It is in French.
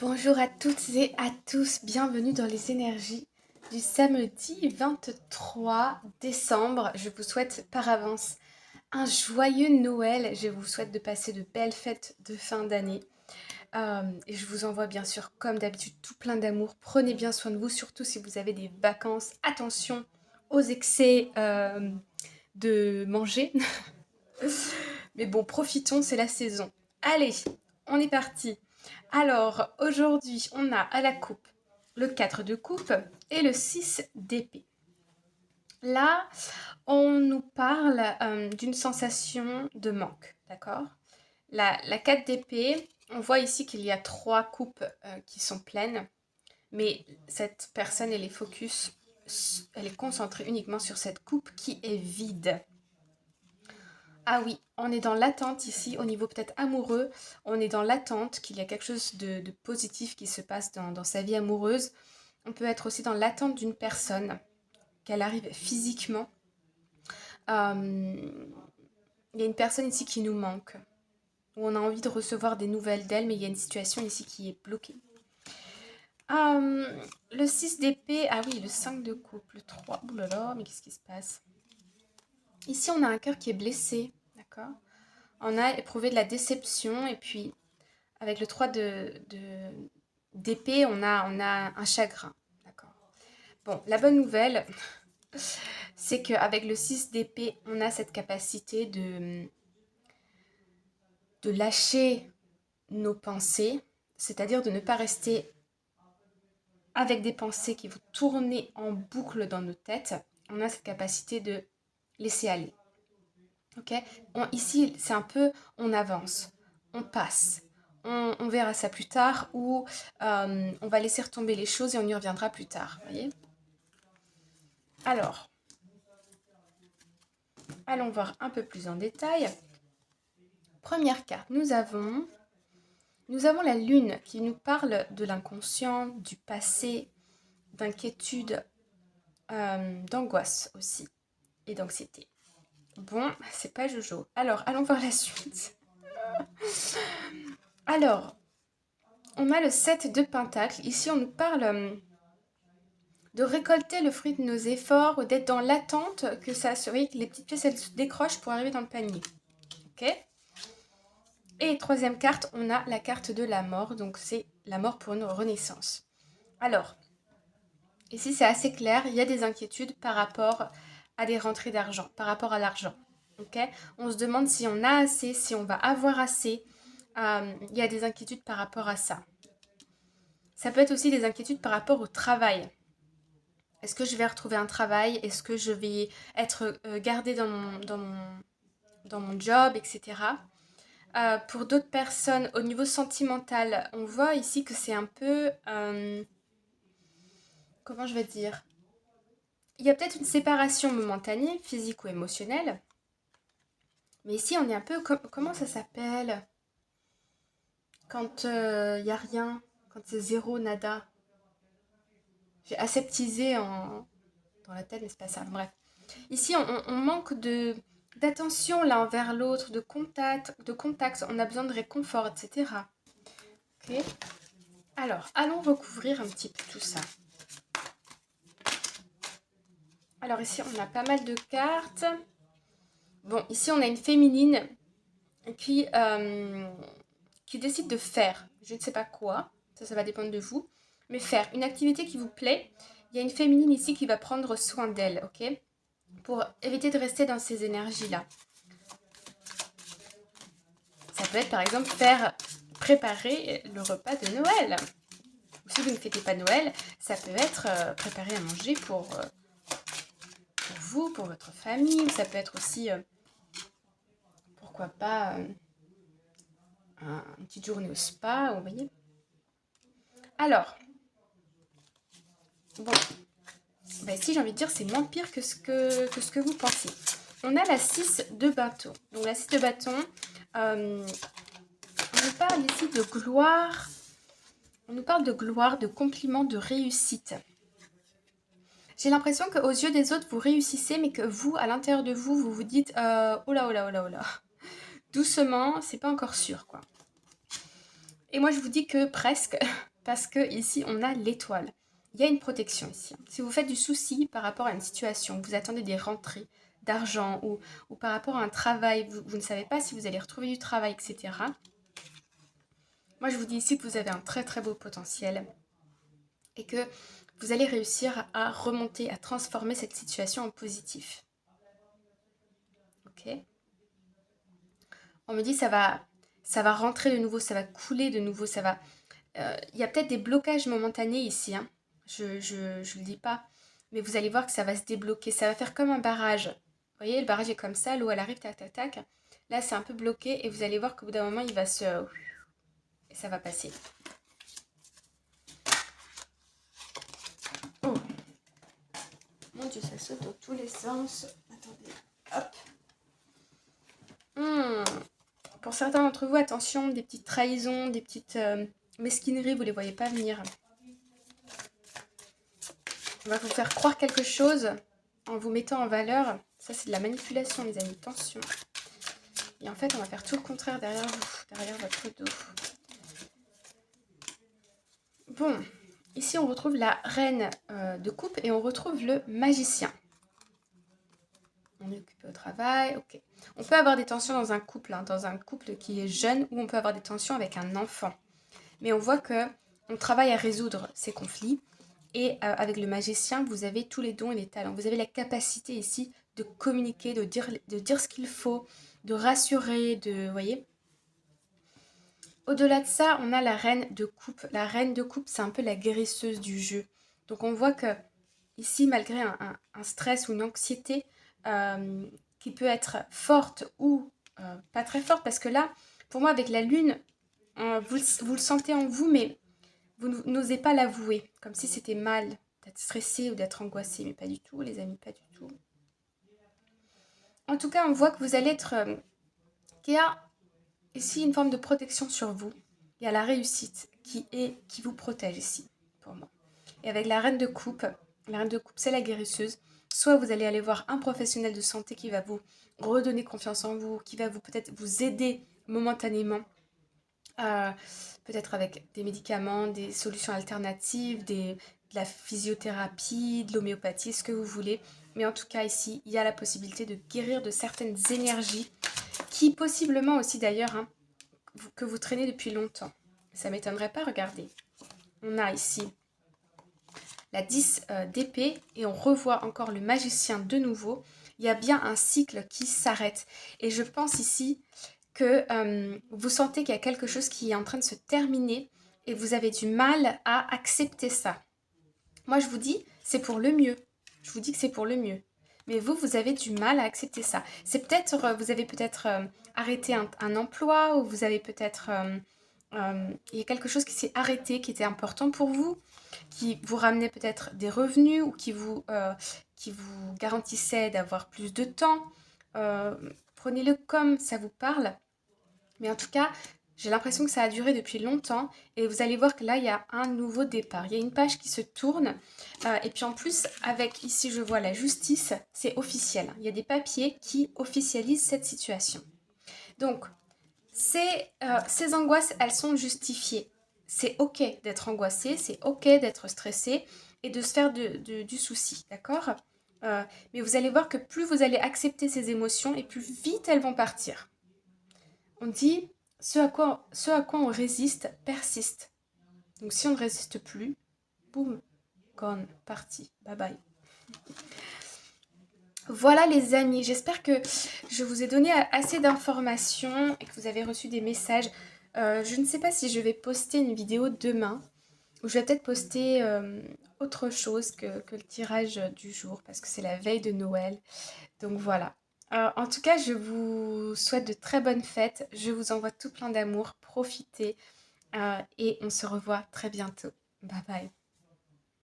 Bonjour à toutes et à tous, bienvenue dans les énergies du samedi 23 décembre. Je vous souhaite par avance un joyeux Noël. Je vous souhaite de passer de belles fêtes de fin d'année. Et je vous envoie bien sûr, comme d'habitude, tout plein d'amour. Prenez bien soin de vous, surtout si vous avez des vacances. Attention aux excès de manger. Mais bon, profitons, c'est la saison. Allez, on est parti. Alors, aujourd'hui, on a à la coupe le 4 de coupe et le 6 d'épée. Là, on nous parle d'une sensation de manque, d'accord? La 4 d'épée, on voit ici qu'il y a 3 coupes qui sont pleines, mais cette personne, elle est focus, elle est concentrée uniquement sur cette coupe qui est vide. Ah oui, on est dans l'attente ici, au niveau peut-être amoureux, on est dans l'attente qu'il y a quelque chose de positif qui se passe dans sa vie amoureuse. On peut être aussi dans l'attente d'une personne, qu'elle arrive physiquement. Il y a une personne ici qui nous manque, où on a envie de recevoir des nouvelles d'elle, mais il y a une situation ici qui est bloquée. Le 6 d'épée, ah oui, le 5 de coupe, le 3, oulala, mais qu'est-ce qui se passe? Ici, on a un cœur qui est blessé, d'accord? On a éprouvé de la déception et puis avec le 3 d'épée, on a un chagrin. D'accord. Bon, la bonne nouvelle, c'est qu'avec le 6 d'épée, on a cette capacité de lâcher nos pensées, c'est-à-dire de ne pas rester avec des pensées qui vont tourner en boucle dans nos têtes. On a cette capacité de laisser aller. Ok, ici, c'est un peu, on avance, on passe, on verra ça plus tard ou on va laisser retomber les choses et on y reviendra plus tard. Voyez. Alors, allons voir un peu plus en détail. Première carte, nous avons la lune qui nous parle de l'inconscient, du passé, d'inquiétude, d'angoisse aussi et d'anxiété. Bon, c'est pas Jojo. Alors, allons voir la suite. Alors, on a le 7 de Pentacle. Ici, on nous parle de récolter le fruit de nos efforts ou d'être dans l'attente que ça se... que les petites pièces, elles se décrochent pour arriver dans le panier. Ok. Et troisième carte, on a la carte de la mort. Donc, c'est la mort pour une renaissance. Alors, ici, c'est assez clair. Il y a des inquiétudes par rapport à des rentrées d'argent, par rapport à l'argent. Ok. On se demande si on a assez, si on va avoir assez. Il y a des inquiétudes par rapport à ça. Ça peut être aussi des inquiétudes par rapport au travail. Est-ce que je vais retrouver un travail? Est-ce que je vais être gardée dans mon job, etc. Pour d'autres personnes, au niveau sentimental, on voit ici que c'est un peu... comment je vais dire? Il y a peut-être une séparation momentanée, physique ou émotionnelle. Mais ici, on est un peu... comment ça s'appelle? Quand il n'y a rien, quand c'est zéro, nada. J'ai aseptisé dans la tête, mais c'est pas ça. Bref. Ici, on manque d'attention l'un envers l'autre, de contact, on a besoin de réconfort, etc. Ok. Alors, allons recouvrir un petit peu tout ça. Alors ici, on a pas mal de cartes. Bon, ici, on a une féminine qui décide de faire, je ne sais pas quoi, ça va dépendre de vous, mais faire une activité qui vous plaît. Il y a une féminine ici qui va prendre soin d'elle, ok? Pour éviter de rester dans ces énergies-là. Ça peut être par exemple préparer le repas de Noël. Ou si vous ne fêtez pas Noël, ça peut être préparer à manger pour vous, pour votre famille. Ça peut être aussi, pourquoi pas, une petite journée au spa, vous voyez. Alors, bon, bah ici j'ai envie de dire c'est moins pire que ce que vous pensez. On a la 6 de bâton. Donc la 6 de bâton, on nous parle ici de gloire. On nous parle de gloire, de compliments, de réussite. J'ai l'impression qu'aux yeux des autres, vous réussissez, mais que vous, à l'intérieur de vous, vous vous dites oh là, oh là, oh là, oh là. Doucement, c'est pas encore sûr, quoi. Et moi, je vous dis que presque, parce que ici, on a l'étoile. Il y a une protection ici. Si vous faites du souci par rapport à une situation, vous attendez des rentrées d'argent ou par rapport à un travail, vous ne savez pas si vous allez retrouver du travail, etc. Moi, je vous dis ici que vous avez un très très beau potentiel et que vous allez réussir à remonter, à transformer cette situation en positif. Ok. On me dit ça va rentrer de nouveau, ça va couler de nouveau, ça va... Il y a peut-être des blocages momentanés ici, hein. Je le dis pas, mais vous allez voir que ça va se débloquer, ça va faire comme un barrage. Vous voyez, le barrage est comme ça, l'eau elle arrive, tac tac tac. Là c'est un peu bloqué et vous allez voir qu'au bout d'un moment il va se... et ça va passer. Oh. Mon Dieu, ça saute dans tous les sens. Attendez, hop. Pour certains d'entre vous, attention, des petites trahisons, des petites mesquineries, vous ne les voyez pas venir. On va vous faire croire quelque chose en vous mettant en valeur. Ça, c'est de la manipulation, les amis. Attention. Et en fait, on va faire tout le contraire derrière vous, derrière votre dos. Bon, ici, on retrouve la reine de coupe et on retrouve le magicien. On est occupé au travail, ok. On peut avoir des tensions dans un couple, hein, dans un couple qui est jeune, ou on peut avoir des tensions avec un enfant. Mais on voit que on travaille à résoudre ces conflits. Et avec le magicien, vous avez tous les dons et les talents. Vous avez la capacité ici de communiquer, de dire ce qu'il faut, de rassurer, vous voyez. Au-delà de ça, on a la reine de coupe. La reine de coupe, c'est un peu la guérisseuse du jeu. Donc on voit que ici, malgré un stress ou une anxiété qui peut être forte ou pas très forte, parce que là, pour moi, avec la lune, vous le sentez en vous, mais vous n'osez pas l'avouer, comme si c'était mal d'être stressé ou d'être angoissé, mais pas du tout, les amis, pas du tout. En tout cas, on voit que vous allez être... qu'il y a ici une forme de protection sur vous. Il y a la réussite qui vous protège ici, pour moi. Et avec la reine de coupe, c'est la guérisseuse. Soit vous allez aller voir un professionnel de santé qui va vous redonner confiance en vous, qui va peut-être vous aider momentanément, peut-être avec des médicaments, des solutions alternatives, de la physiothérapie, de l'homéopathie, ce que vous voulez. Mais en tout cas, ici, il y a la possibilité de guérir de certaines énergies qui, possiblement aussi d'ailleurs, hein, que vous traînez depuis longtemps. Ça ne m'étonnerait pas, regardez. On a ici la 10 d'épée et on revoit encore le magicien de nouveau. Il y a bien un cycle qui s'arrête. Et je pense ici que vous sentez qu'il y a quelque chose qui est en train de se terminer et vous avez du mal à accepter ça. Moi, je vous dis, c'est pour le mieux. Je vous dis que c'est pour le mieux. Mais vous avez du mal à accepter ça. C'est peut-être, vous avez peut-être arrêté un emploi ou vous avez peut-être... il y a quelque chose qui s'est arrêté, qui était important pour vous, qui vous ramenait peut-être des revenus ou qui vous garantissait d'avoir plus de temps. Prenez-le comme ça vous parle. Mais en tout cas, j'ai l'impression que ça a duré depuis longtemps et vous allez voir que là, il y a un nouveau départ. Il y a une page qui se tourne et puis en plus, avec ici, je vois la justice, c'est officiel. Il y a des papiers qui officialisent cette situation. Donc, ces angoisses, elles sont justifiées. C'est ok d'être angoissé, c'est ok d'être stressé et de se faire du souci, d'accord mais vous allez voir que plus vous allez accepter ces émotions et plus vite elles vont partir. On dit, ce à quoi on résiste persiste. Donc si on ne résiste plus, boum, gone, parti, bye bye. Voilà les amis, j'espère que je vous ai donné assez d'informations et que vous avez reçu des messages. Je ne sais pas si je vais poster une vidéo demain ou je vais peut-être poster autre chose que le tirage du jour parce que c'est la veille de Noël. Donc voilà. En tout cas, je vous souhaite de très bonnes fêtes. Je vous envoie tout plein d'amour. Profitez et on se revoit très bientôt. Bye bye.